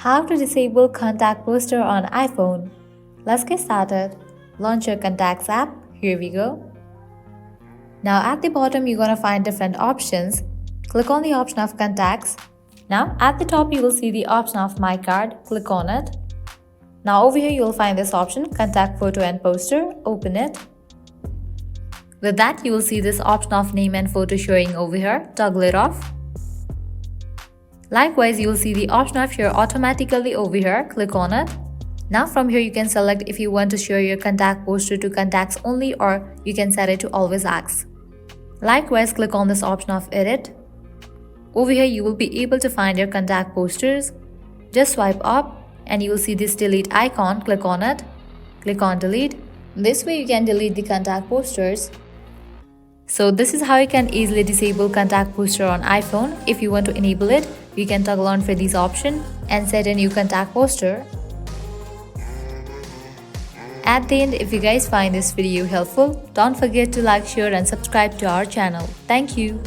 How to disable contact poster on iPhone. Let's get started. Launch your Contacts app. Here we go. Now at the bottom you're gonna find different options. Click on the option of Contacts. Now at the top you will see the option of My Card. Click on it. Now over here you will find this option, Contact Photo and Poster. Open it. With that you will see this option of Name and Photo showing over here. Toggle it off. Likewise, you will see the option of Share automatically over here. Click on it. Now from here you can select if you want to share your contact poster to contacts only, or you can set it to always acts. Likewise, click on this option of Edit. Over here you will be able to find your contact posters. Just swipe up and you will see this delete icon. Click on it. Click on delete. This way you can delete the contact posters. So this is how you can easily disable contact poster on iPhone. If you want to enable it, you can toggle on for this option and set a new contact poster. At the end, if you guys find this video helpful, don't forget to like, share and subscribe to our channel. Thank you.